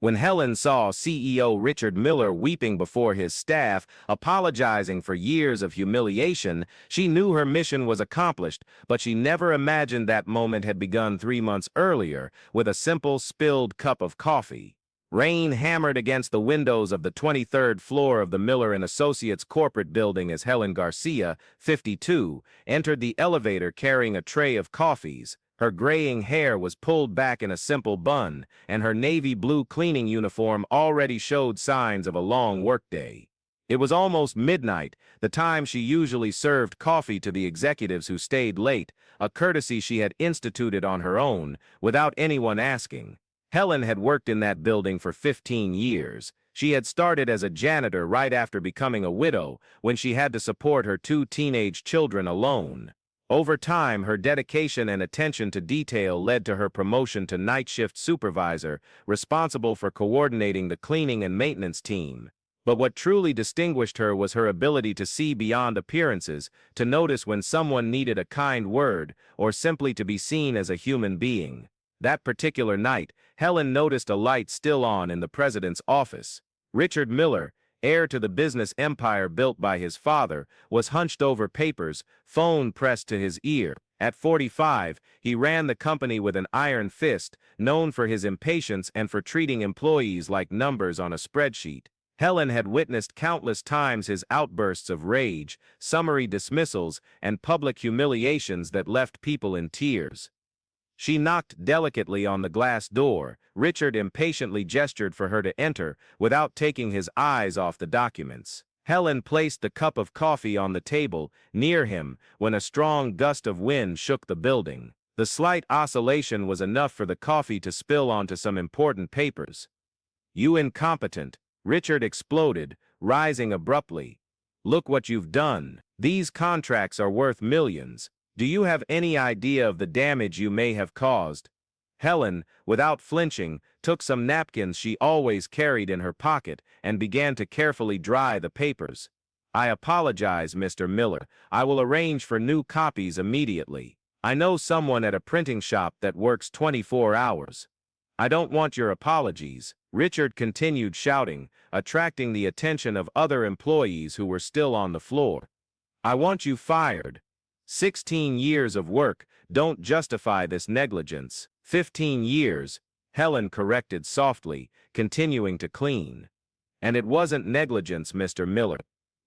When Helen saw CEO Richard Miller weeping before his staff, apologizing for years of humiliation, she knew her mission was accomplished, but she never imagined that moment had begun 3 months earlier with a simple spilled cup of coffee. Rain hammered against the windows of the 23rd floor of the Miller and Associates corporate building as Helen Garcia, 52, entered the elevator carrying a tray of coffees. Her graying hair was pulled back in a simple bun, and her navy blue cleaning uniform already showed signs of a long workday. It was almost midnight, the time she usually served coffee to the executives who stayed late, a courtesy she had instituted on her own, without anyone asking. Helen had worked in that building for 15 years. She had started as a janitor right after becoming a widow, when she had to support her 2 teenage children alone. Over time, her dedication and attention to detail led to her promotion to night shift supervisor, responsible for coordinating the cleaning and maintenance team. But what truly distinguished her was her ability to see beyond appearances, to notice when someone needed a kind word, or simply to be seen as a human being. That particular night, Helen noticed a light still on in the president's office. Richard Miller, heir to the business empire built by his father, was hunched over papers, phone pressed to his ear. At 45, he ran the company with an iron fist, known for his impatience and for treating employees like numbers on a spreadsheet. Helen had witnessed countless times his outbursts of rage, summary dismissals, and public humiliations that left people in tears. She knocked delicately on the glass door. Richard impatiently gestured for her to enter, without taking his eyes off the documents. Helen placed the cup of coffee on the table, near him, when a strong gust of wind shook the building. The slight oscillation was enough for the coffee to spill onto some important papers. "You incompetent," Richard exploded, rising abruptly. "Look what you've done. These contracts are worth millions. Do you have any idea of the damage you may have caused?" Helen, without flinching, took some napkins she always carried in her pocket and began to carefully dry the papers. "I apologize, Mr. Miller. I will arrange for new copies immediately. I know someone at a printing shop that works 24 hours. I don't want your apologies," Richard continued shouting, attracting the attention of other employees who were still on the floor. "I want you fired. 16 years of work don't justify this negligence." 15 years, Helen corrected softly, continuing to clean. "And it wasn't negligence, Mr. Miller.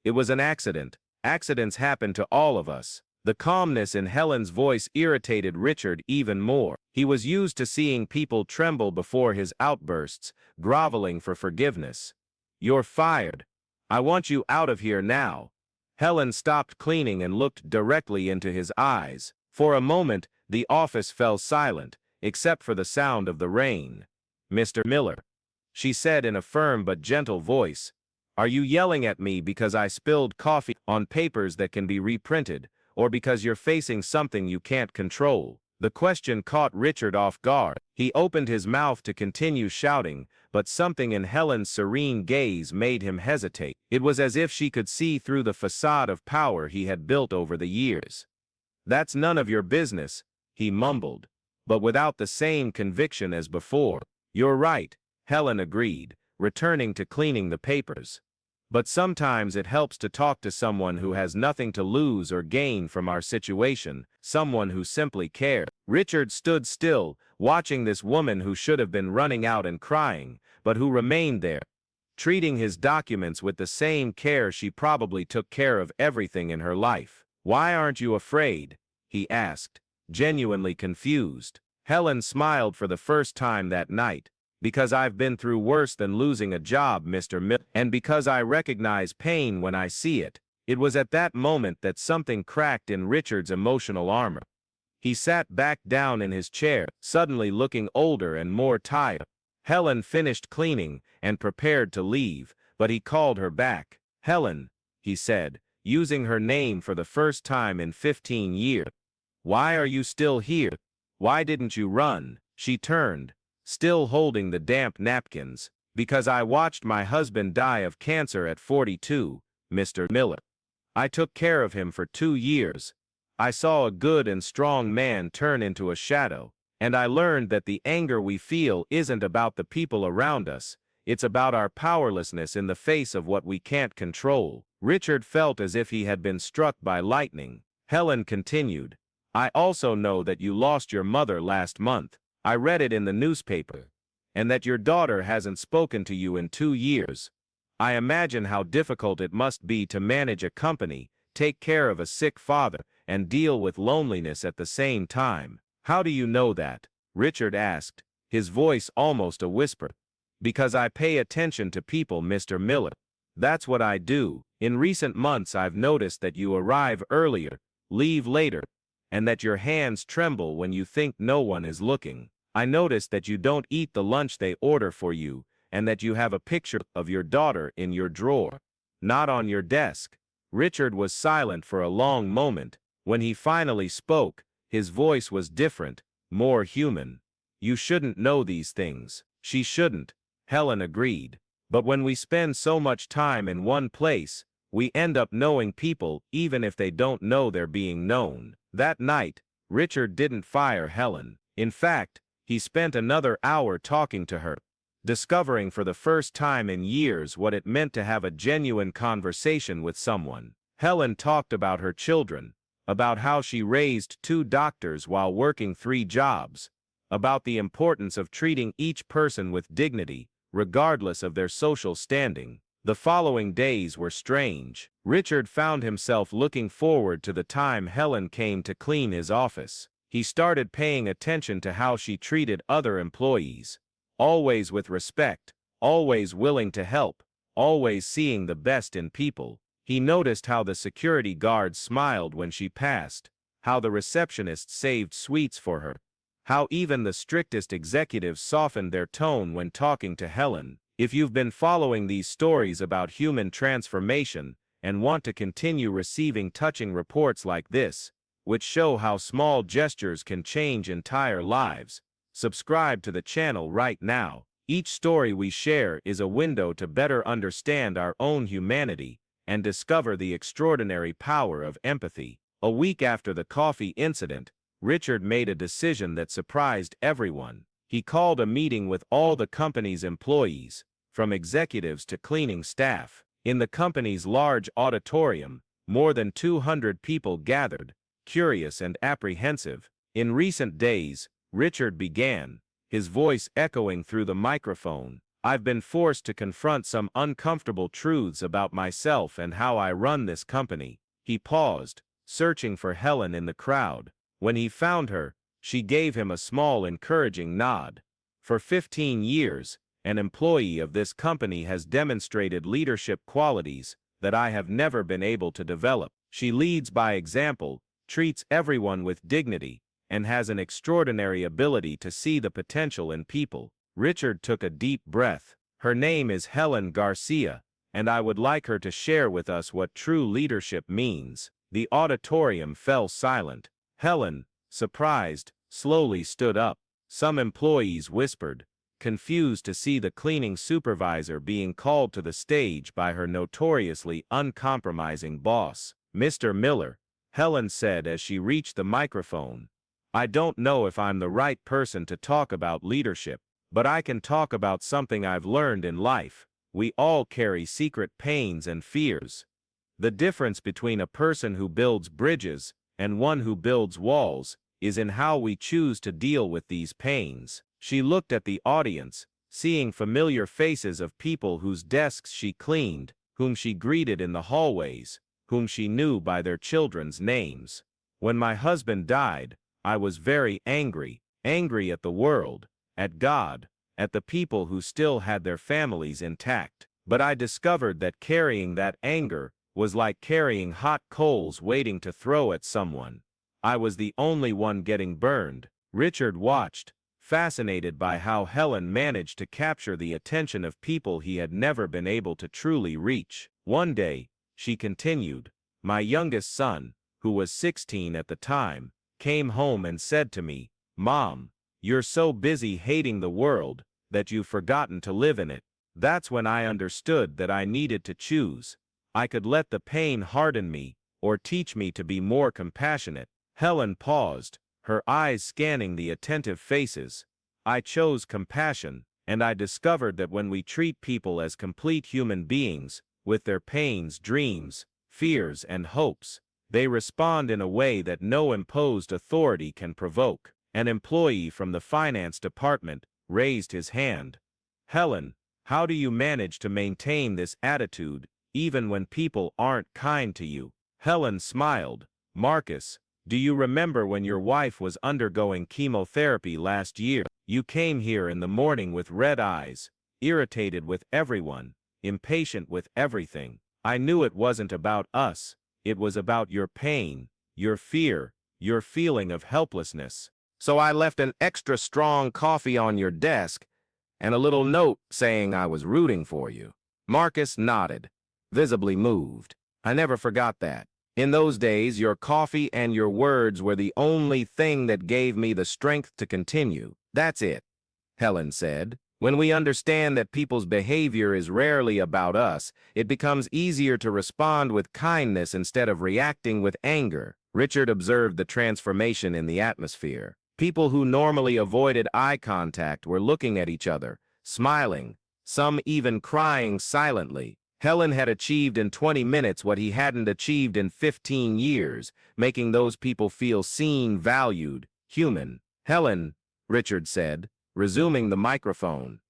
It was an accident. Accidents happen to all of us." The calmness in Helen's voice irritated Richard even more. He was used to seeing people tremble before his outbursts, groveling for forgiveness. "You're fired. I want you out of here now." Helen stopped cleaning and looked directly into his eyes. For a moment, the office fell silent, except for the sound of the rain. "Mr. Miller," she said in a firm but gentle voice, "are you yelling at me because I spilled coffee on papers that can be reprinted, or because you're facing something you can't control?" The question caught Richard off guard. He opened his mouth to continue shouting, but something in Helen's serene gaze made him hesitate. It was as if she could see through the facade of power he had built over the years. "That's none of your business," he mumbled, but without the same conviction as before. "You're right," Helen agreed, returning to cleaning the papers. "But sometimes it helps to talk to someone who has nothing to lose or gain from our situation, someone who simply cares." Richard stood still, watching this woman who should have been running out and crying, but who remained there, treating his documents with the same care she probably took care of everything in her life. "Why aren't you afraid?" he asked, genuinely confused. Helen smiled for the first time that night. "Because I've been through worse than losing a job, Mr. Miller, and because I recognize pain when I see it." It was at that moment that something cracked in Richard's emotional armor. He sat back down in his chair, suddenly looking older and more tired. Helen finished cleaning and prepared to leave, but he called her back. "Helen," he said, using her name for the first time in 15 years. "Why are you still here? Why didn't you run?" She turned, still holding the damp napkins. "Because I watched my husband die of cancer at 42, Mr. Miller. I took care of him for 2 years. I saw a good and strong man turn into a shadow. And I learned that the anger we feel isn't about the people around us, it's about our powerlessness in the face of what we can't control. Richard felt as if he had been struck by lightning. Helen continued, I also know that you lost your mother last month. I read it in the newspaper. And that your daughter hasn't spoken to you in 2 years. I imagine how difficult it must be to manage a company, take care of a sick father, and deal with loneliness at the same time. How do you know that? Richard asked, his voice almost a whisper. Because I pay attention to people, Mr. Miller. That's what I do. In recent months I've noticed that you arrive earlier, leave later, and that your hands tremble when you think no one is looking. I noticed that you don't eat the lunch they order for you, and that you have a picture of your daughter in your drawer, not on your desk. Richard was silent for a long moment. When he finally spoke, his voice was different, more human. You shouldn't know these things. She shouldn't, Helen agreed. But when we spend so much time in one place, we end up knowing people even if they don't know they're being known. That night, Richard didn't fire Helen. In fact, he spent another hour talking to her, discovering for the first time in years what it meant to have a genuine conversation with someone. Helen talked about her children, about how she raised 2 doctors while working 3 jobs, about the importance of treating each person with dignity, regardless of their social standing. The following days were strange. Richard found himself looking forward to the time Helen came to clean his office. He started paying attention to how she treated other employees, always with respect, always willing to help, always seeing the best in people. He noticed how the security guards smiled when she passed, how the receptionist saved sweets for her, how even the strictest executives softened their tone when talking to Helen. If you've been following these stories about human transformation and want to continue receiving touching reports like this, which show how small gestures can change entire lives, subscribe to the channel right now. Each story we share is a window to better understand our own humanity and discover the extraordinary power of empathy. A week after the coffee incident, Richard made a decision that surprised everyone. He called a meeting with all the company's employees, from executives to cleaning staff. In the company's large auditorium, more than 200 people gathered, curious and apprehensive. In recent days, Richard began, his voice echoing through the microphone, I've been forced to confront some uncomfortable truths about myself and how I run this company. He paused, searching for Helen in the crowd. When he found her, she gave him a small encouraging nod. For 15 years, an employee of this company has demonstrated leadership qualities that I have never been able to develop. She leads by example, treats everyone with dignity, and has an extraordinary ability to see the potential in people. Richard took a deep breath. Her name is Helen Garcia, and I would like her to share with us what true leadership means. The auditorium fell silent. Helen, surprised, slowly stood up. Some employees whispered, confused to see the cleaning supervisor being called to the stage by her notoriously uncompromising boss. Mr. Miller, Helen said as she reached the microphone, I don't know if I'm the right person to talk about leadership, but I can talk about something I've learned in life. We all carry secret pains and fears. The difference between a person who builds bridges and one who builds walls is in how we choose to deal with these pains. She looked at the audience, seeing familiar faces of people whose desks she cleaned, whom she greeted in the hallways, whom she knew by their children's names. When my husband died, I was very angry, angry at the world, at God, at the people who still had their families intact. But I discovered that carrying that anger was like carrying hot coals waiting to throw at someone. I was the only one getting burned. Richard watched, fascinated by how Helen managed to capture the attention of people he had never been able to truly reach. One day, she continued, my youngest son, who was 16 at the time, came home and said to me, Mom, you're so busy hating the world that you've forgotten to live in it. That's when I understood that I needed to choose. I could let the pain harden me or teach me to be more compassionate. Helen paused, her eyes scanning the attentive faces. "I chose compassion, and I discovered that when we treat people as complete human beings, with their pains, dreams, fears, and hopes, they respond in a way that no imposed authority can provoke." An employee from the finance department raised his hand. "Helen, how do you manage to maintain this attitude, even when people aren't kind to you?" Helen smiled. "Marcus, do you remember when your wife was undergoing chemotherapy last year? You came here in the morning with red eyes, irritated with everyone, impatient with everything. I knew it wasn't about us. It was about your pain, your fear, your feeling of helplessness. So I left an extra strong coffee on your desk and a little note saying I was rooting for you." Marcus nodded, visibly moved. "I never forgot that. In those days, your coffee and your words were the only thing that gave me the strength to continue." "That's it," Helen said. "When we understand that people's behavior is rarely about us, it becomes easier to respond with kindness instead of reacting with anger." Richard observed the transformation in the atmosphere. People who normally avoided eye contact were looking at each other, smiling, some even crying silently. Helen had achieved in 20 minutes what he hadn't achieved in 15 years, making those people feel seen, valued, human. "Helen," Richard said, resuming the microphone,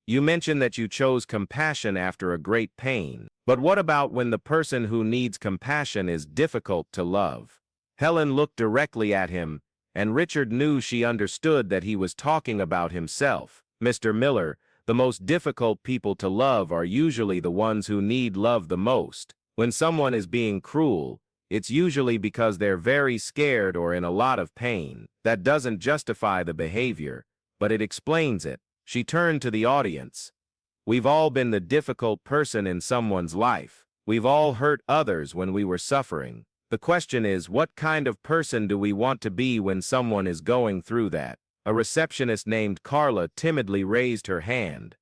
"you mentioned that you chose compassion after a great pain. But what about when the person who needs compassion is difficult to love?" Helen looked directly at him, and Richard knew she understood that he was talking about himself. "Mr. Miller, the most difficult people to love are usually the ones who need love the most. When someone is being cruel, it's usually because they're very scared or in a lot of pain. That doesn't justify the behavior, but it explains it." She turned to the audience. "We've all been the difficult person in someone's life. We've all hurt others when we were suffering. The question is, what kind of person do we want to be when someone is going through that?" A receptionist named Carla timidly raised her hand.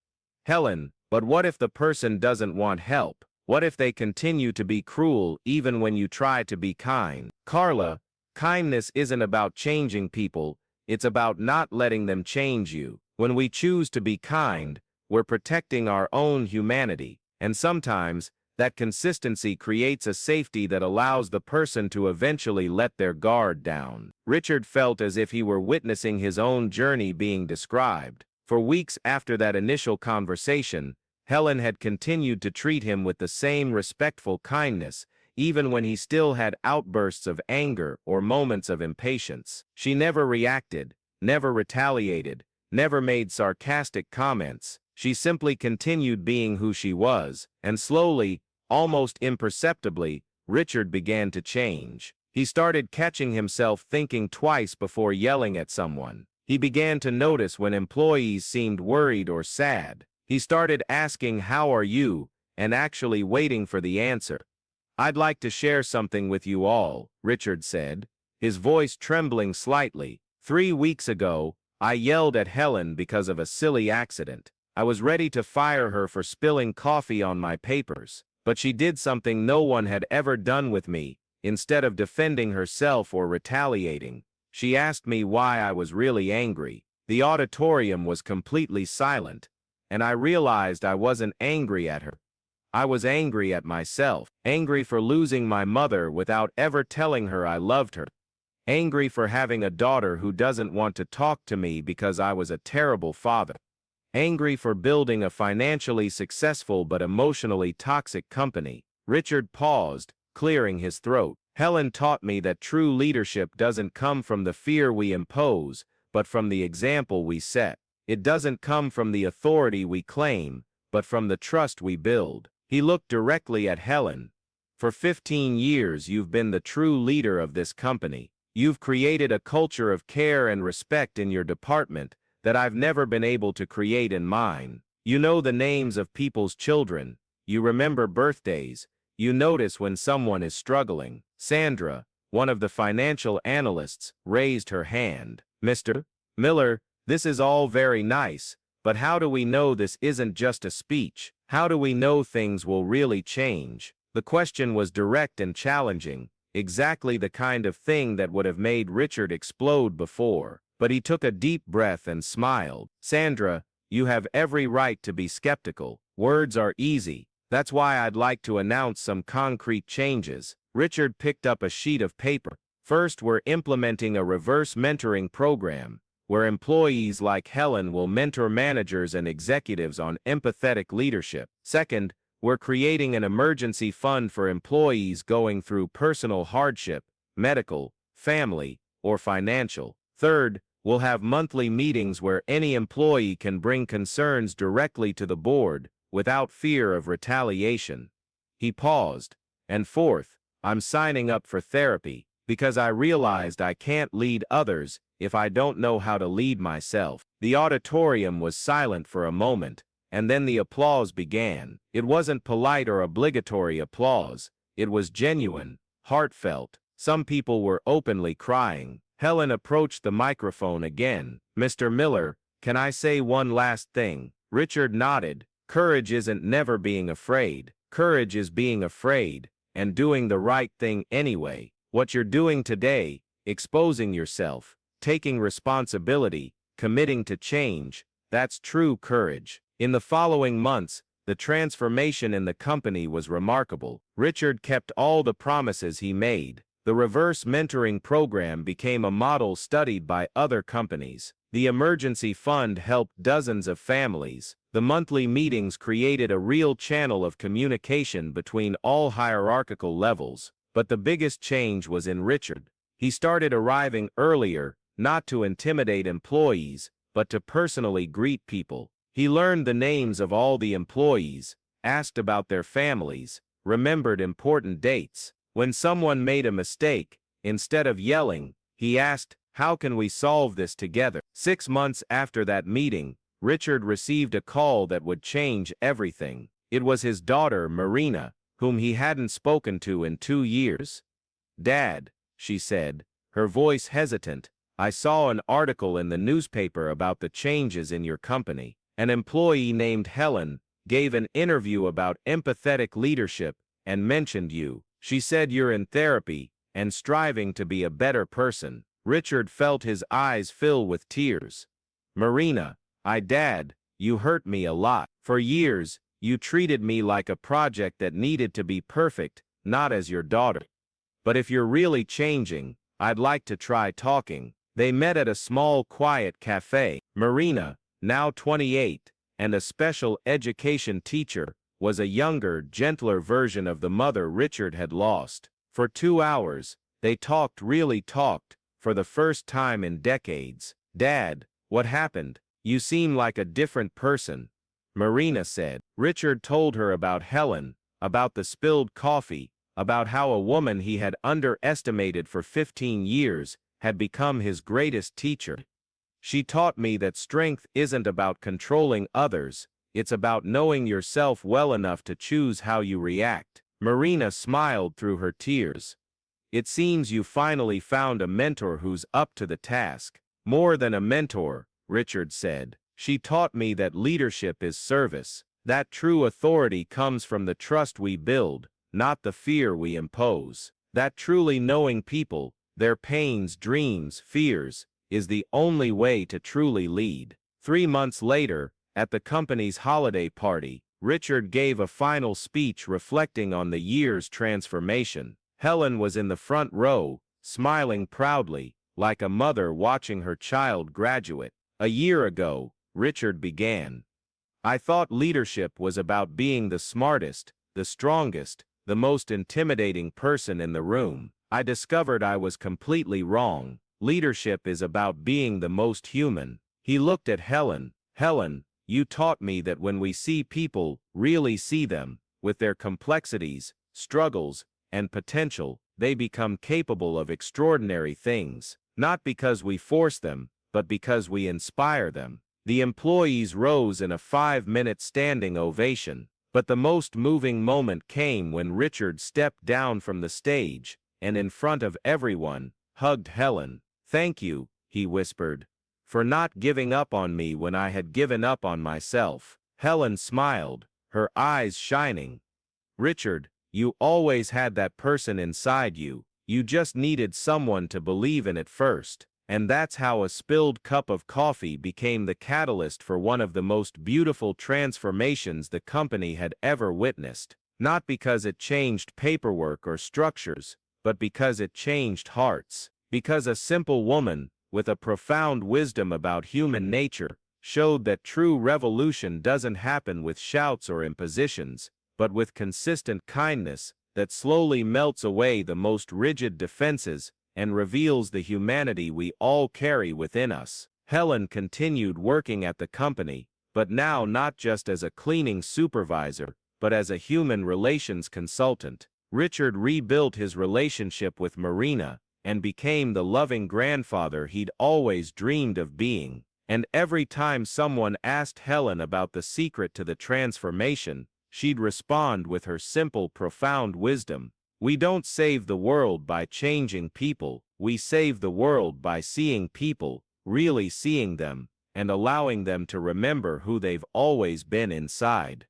"Helen, but what if the person doesn't want help? What if they continue to be cruel even when you try to be kind?" "Carla, kindness isn't about changing people, it's about not letting them change you. When we choose to be kind, we're protecting our own humanity, and sometimes that consistency creates a safety that allows the person to eventually let their guard down." Richard felt as if he were witnessing his own journey being described. For weeks after that initial conversation, Helen had continued to treat him with the same respectful kindness, even when he still had outbursts of anger or moments of impatience. She never reacted, never retaliated, never made sarcastic comments. She simply continued being who she was, and slowly, almost imperceptibly, Richard began to change. He started catching himself thinking twice before yelling at someone. He began to notice when employees seemed worried or sad. He started asking, "How are you?" and actually waiting for the answer. "I'd like to share something with you all," Richard said, his voice trembling slightly. 3 weeks ago, I yelled at Helen because of a silly accident. I was ready to fire her for spilling coffee on my papers, but she did something no one had ever done with me. Instead of defending herself or retaliating, she asked me why I was really angry. The auditorium was completely silent, and I realized I wasn't angry at her. I was angry at myself, angry for losing my mother without ever telling her I loved her, angry for having a daughter who doesn't want to talk to me because I was a terrible father, angry for building a financially successful but emotionally toxic company." Richard paused, clearing his throat. "Helen taught me that true leadership doesn't come from the fear we impose, but from the example we set. It doesn't come from the authority we claim, but from the trust we build." He looked directly at Helen. "For 15 years you've been the true leader of this company. You've created a culture of care and respect in your department that I've never been able to create in mine. You know the names of people's children. You remember birthdays. You notice when someone is struggling." Sandra, one of the financial analysts, raised her hand. "Mr. Miller, this is all very nice, but how do we know this isn't just a speech? How do we know things will really change?" The question was direct and challenging, exactly the kind of thing that would have made Richard explode before. But he took a deep breath and smiled. Sandra, you have every right to be skeptical. Words are easy. That's why I'd like to announce some concrete changes. Richard picked up a sheet of paper. First, we're implementing a reverse mentoring program, where employees like Helen will mentor managers and executives on empathetic leadership. Second, we're creating an emergency fund for employees going through personal hardship, medical, family, or financial. Third, we'll have monthly meetings where any employee can bring concerns directly to the board without fear of retaliation. He paused. And fourth, I'm signing up for therapy because I realized I can't lead others if I don't know how to lead myself. The auditorium was silent for a moment, and then the applause began. It wasn't polite or obligatory applause. It was genuine, heartfelt. Some people were openly crying. Helen approached the microphone again. Mr. Miller, can I say one last thing? Richard nodded. Courage isn't never being afraid. Courage is being afraid and doing the right thing anyway. What you're doing today, exposing yourself, taking responsibility, committing to change, that's true courage. In the following months, the transformation in the company was remarkable. Richard kept all the promises he made. The reverse mentoring program became a model studied by other companies. The emergency fund helped dozens of families. The monthly meetings created a real channel of communication between all hierarchical levels. But the biggest change was in Richard. He started arriving earlier, not to intimidate employees, but to personally greet people. He learned the names of all the employees, asked about their families, remembered important dates. When someone made a mistake, instead of yelling, he asked, "How can we solve this together?" 6 months after that meeting, Richard received a call that would change everything. It was his daughter, Marina, whom he hadn't spoken to in 2 years. "Dad," she said, her voice hesitant, "I saw an article in the newspaper about the changes in your company. An employee named Helen gave an interview about empathetic leadership and mentioned you. She said you're in therapy and striving to be a better person." Richard felt his eyes fill with tears. "Marina, Dad, you hurt me a lot. For years, you treated me like a project that needed to be perfect, not as your daughter. But if you're really changing, I'd like to try talking." They met at a small, quiet cafe. Marina, now 28, and a special education teacher, was a younger, gentler version of the mother Richard had lost. For 2 hours, they really talked, for the first time in decades. "Dad, what happened? You seem like a different person," Marina said. Richard told her about Helen, about the spilled coffee, about how a woman he had underestimated for 15 years had become his greatest teacher. "She taught me that strength isn't about controlling others, it's about knowing yourself well enough to choose how you react." Marina smiled through her tears. "It seems you finally found a mentor who's up to the task." "More than a mentor," Richard said. "She taught me that leadership is service, that true authority comes from the trust we build, not the fear we impose, that truly knowing people, their pains, dreams, fears, is the only way to truly lead." 3 months later, at the company's holiday party, Richard gave a final speech reflecting on the year's transformation. Helen was in the front row, smiling proudly, like a mother watching her child graduate. "A year ago," Richard began, "I thought leadership was about being the smartest, the strongest, the most intimidating person in the room. I discovered I was completely wrong. Leadership is about being the most human." He looked at Helen. "Helen, you taught me that when we see people, really see them, with their complexities, struggles, and potential, they become capable of extraordinary things, not because we force them, but because we inspire them." The employees rose in a 5-minute standing ovation. But the most moving moment came when Richard stepped down from the stage, and in front of everyone, hugged Helen. "Thank you," he whispered, "for not giving up on me when I had given up on myself." Helen smiled, her eyes shining. "Richard, you always had that person inside you. You just needed someone to believe in it first. And that's how a spilled cup of coffee became the catalyst for one of the most beautiful transformations the company had ever witnessed. Not because it changed paperwork or structures, but because it changed hearts. Because a simple woman, with a profound wisdom about human nature, showed that true revolution doesn't happen with shouts or impositions, but with consistent kindness that slowly melts away the most rigid defenses and reveals the humanity we all carry within us. Helen continued working at the company, but now not just as a cleaning supervisor, but as a human relations consultant. Richard rebuilt his relationship with Marina and became the loving grandfather he'd always dreamed of being. And every time someone asked Helen about the secret to the transformation, she'd respond with her simple, profound wisdom. We don't save the world by changing people, we save the world by seeing people, really seeing them, and allowing them to remember who they've always been inside.